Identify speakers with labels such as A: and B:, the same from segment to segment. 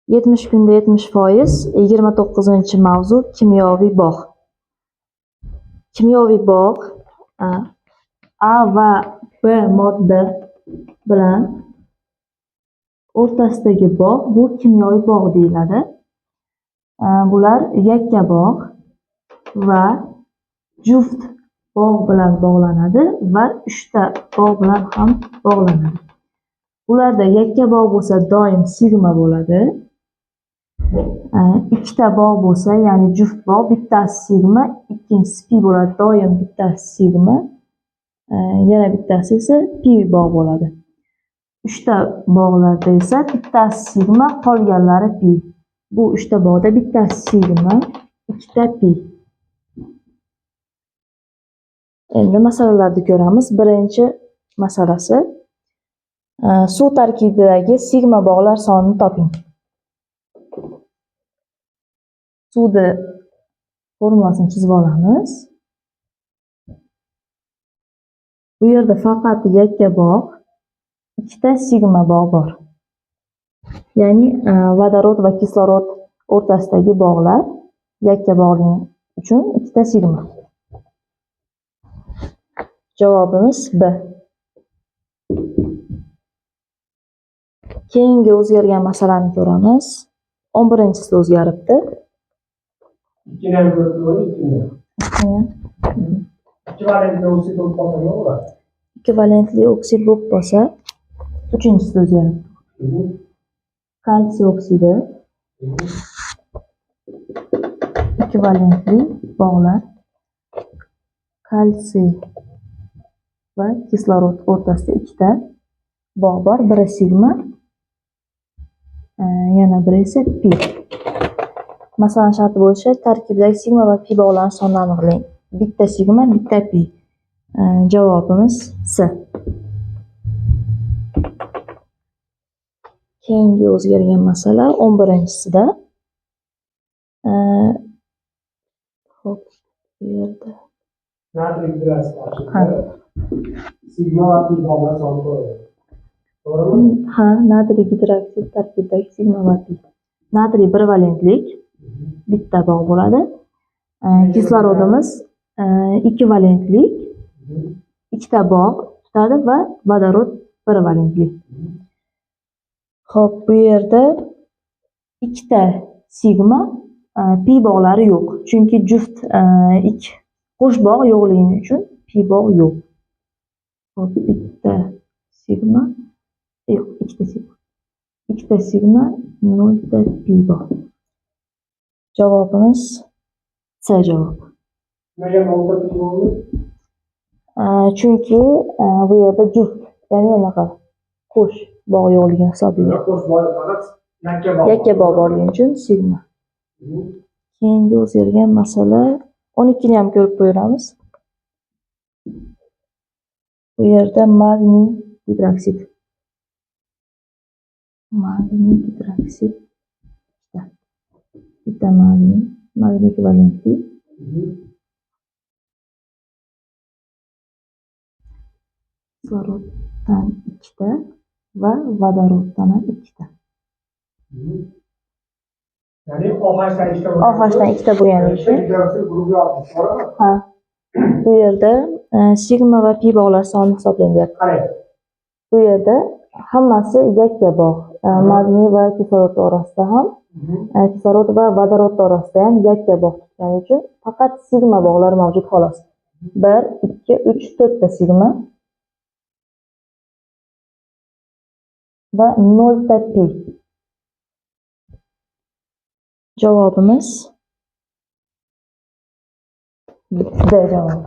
A: 70 kunda 70%, 29-mavzu kimyoviy bog'. Kimyoviy bog' A va B modda bilan o'rtasidagi bog' bu kimyoviy bog' deyiladi. Bular yakka bog' va juft bog' bilan bog'lanadi va 3 ta bog' bilan ham bog'lanadi. Ularda yakka bog' bo'lsa doim sigma bo'ladi. Ikkita bog' bo'lsa, ya'ni juft bog', bittasi sigma, ikkinchisi pi bo'ladi. Doim bittasi sigma, yana bittasi esa pi bog' bo'ladi. 3 ta bog'larda esa bittasi sigma, qolganlari pi. Bu 3 ta bog'da bittasi sigma, ikkita pi. Endi masalalarni ko'ramiz. Birinchi masalasi suv tarkibidagi sigma bog'lar sonini toping. Suvni formulasini chizib olamiz. Bu yerda faqat yakka bog', ikkita sigma bog' bor. Ya'ni vodorod va kislorod o'rtasidagi bog'lar yakka bog'ning uchun ikkita sigma. Javobimiz B. Keyingi o'zgargan masalani ko'ramiz. 11-chisida o'zgaribdi. Ekvivalentli oksid bo'lib qolsa, 3-chisida o'zgaribdi. Kalsiy oksidi ekvivalentli bog'lar kalsiy va kislorod o'rtasida ikkita bog' bor. Biri sigma, yana biri esa pi. Masalan, sharti bo'yicha tarkibdagi sigma va pi bog'larning sonini aniqlang. Bitta sigma, bitta pi. Javobimiz C. Keyingi o'zgargan masala 11-chisida. Xo'p, bu yerda
B: natriy gidroksidi sigma va pi bog'lar soni to'g'ri. To'g'rimi?
A: Ha, natriy gidroksid tarkibidagi sigma va pi. Natriy bir valentlik, bitta bog' bo'ladi. Kislorodimiz ikki valentlik, ikkita bog' tutadi va vodorod bir valentlik. Xo'p, bu yerda ikkita sigma, pi bog'lari yo'q. Chunki juft qo'sh bog' yo'qligi uchun pi bog' yo'q. Xo'p, bitta sigma, yo'q, ikkita sigma. Ikkita sigma, 0 ta pi bog'. Javobimiz C javob.
B: Nega 0 ta pi bo'ldi?
A: Chunki bu yerda juft, ya'ni anaqa qo'sh bog' yo'qligi hisobiga.
B: Qo'sh bog' faqat
A: yakka bog' borligi uchun sigma. Keyingi o'zgargan masala 12 ni ham ko'rib qo'yamiz. Bu yerda magniy gidroksid. Magniy gidroksid. Bitta magniy ekvivalentli. Kisloroddan ikkita va vodoroddan ikkita.
B: Ya'ni
A: OH-dan ikkita bo'lgani uchun. Ha. Bu yerda sigma va pi bog'lar soni hisoblanayapti. Bu yerda hammasi yakka bog'. Magniy va kislorod orasida ham, kislorod va vodorod orasida ham yakka bog' tutgani uchun faqat sigma bog'lar mavjud xolos. 1, 2, 3, 4 ta sigma va 0 ta pi. Javobimiz D javob.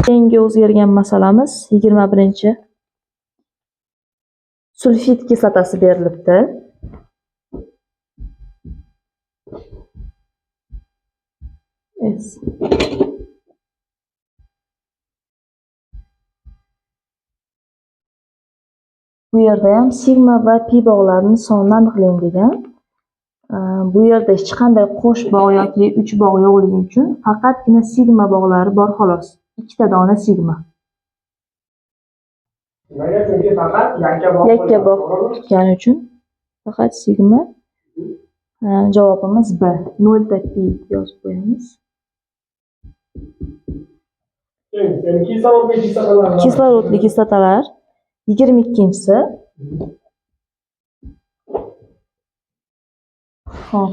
A: Keyingi o'zgargan masalamiz 21-chi. Sulfid kislotasi berilibdi. Bu yerda ham sigma va pi bog'larning sonini aniqlang degan. Bu yerda hech qanday qo'sh bog' yoki 3 bog' yo'qligi uchun faqatgina sigma bog'lari bor xolos. Ikkita dona sigma.
B: Nega? Chunki faqat yakka bog'
A: tutgani uchun Faqat sigma. Javobimiz B. 0 pi yozib qo'yamiz.
B: Yani kislorodli kislotalar.
A: Kislorodli kislotalar 22-si. Hop,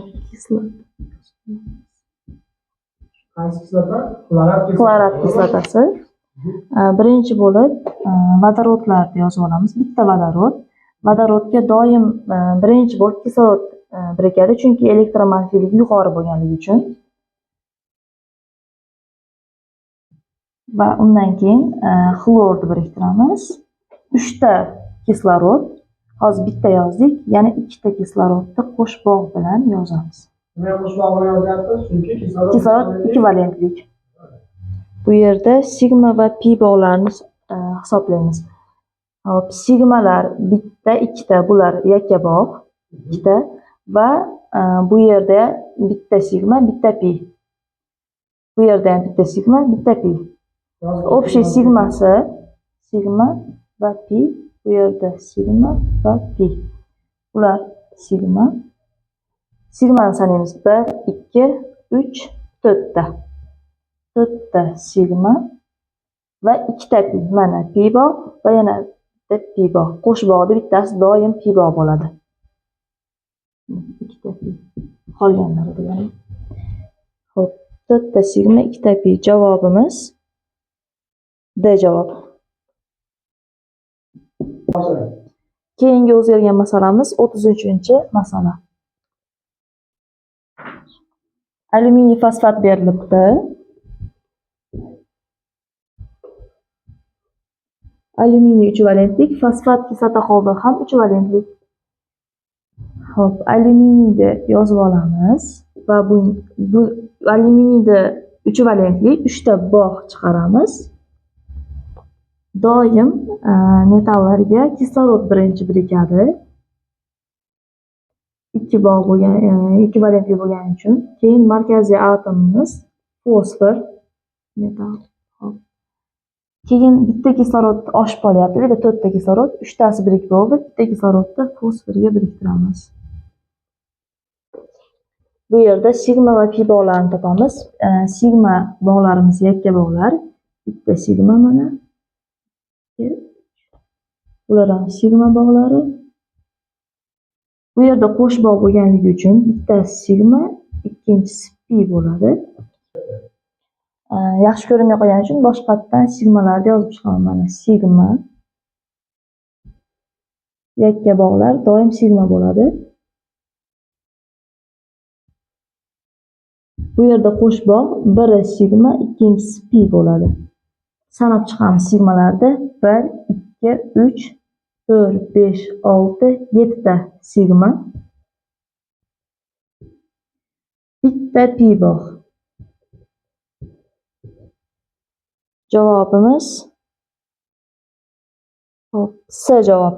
B: Qaysi kislota? Xlorat kislotasi.
A: Xlorat kislotasi. Birinchi bo'lib vodorodlarni yozib olamiz. Bitta vodorod. Vodorodga doim birinchi bo'lib kislorod birikadi, chunki elektromanfiyligi yuqori bo'lganligi uchun. Va undan keyin xlorni biriktiramiz. 3 ta kislorod. Hozir bitta yozdik, yana 2 ta kislorodni qo'sh bog' bilan yozamiz.
B: Nima qo'sh bog' bilan yozyapmiz? Chunki
A: Kislorod ekvivalentlik. Bu yerda sigma va pi bog'larini hisoblaymiz. Hop, sigmalar bitta, ikkita, bular yakka bog', ikkita va bu yerda bitta sigma, bitta pi. Bu yerda ham bitta sigma, bitta pi. Общий sigmasi sigma va pi. Bu yerda sigma va pi. Ular sigma. Sigmani sanaymiz. 1, 2, 3, 4 ta. 4 ta sigma va 2 ta pi. Mana pi bog' va yana bitta pi bog'. Qo'sh bog'da bittasi doim pi bog' bo'ladi. 2 ta pi. Qolganlari bilan. Xo'p, 4 ta sigma, 2 ta pi. Javobimiz D javob. Keyingi o'zgargan masalamiz 33-masala. Alyuminiy fosfat berilibdi. Alyuminiy 3 valentlik, fosfat kislota qoldi ham 3 valentlik. Xo'p, alyuminiyni yozib olamiz va bu alyuminiyda 3 valentlik 3 ta bog' chiqaramiz. Doim metallarga kislorod birinchi birikadi. 2 bog' bo'lgan, ekvivalentli bo'lgani uchun. Keyin markaziy atomimiz fosfor metal. Keyin bitta kislorod oshib qolyapti. Bitta 4 ta kislorod, 3 tasi birikib bo'ldi. Bitta kislorodni fosforga biriktiramiz. Bu yerda sigma va pi bog'larini topamiz. Sigma bog'larimiz yakka bog'lar. Bitta sigma mana. Bular ham sigma bog'lari. Bu yerda qo'sh bog' bo'lganligi uchun bittasi sigma, ikkinchisi pi bo'ladi. Yaxshi ko'rinmay qolgani uchun boshqatdan sigmalarni yozib chiqaman. Mana sigma. Yakka bog'lar doim sigma bo'ladi. Bu yerda qo'sh bog' biri sigma, ikkinchisi pi bo'ladi. Sanab chiqamiz sigmalarni. 1, 2, 3, 4, 5, 6, 7 ta sigma. Bitta pi bog'. Javobimiz C javob.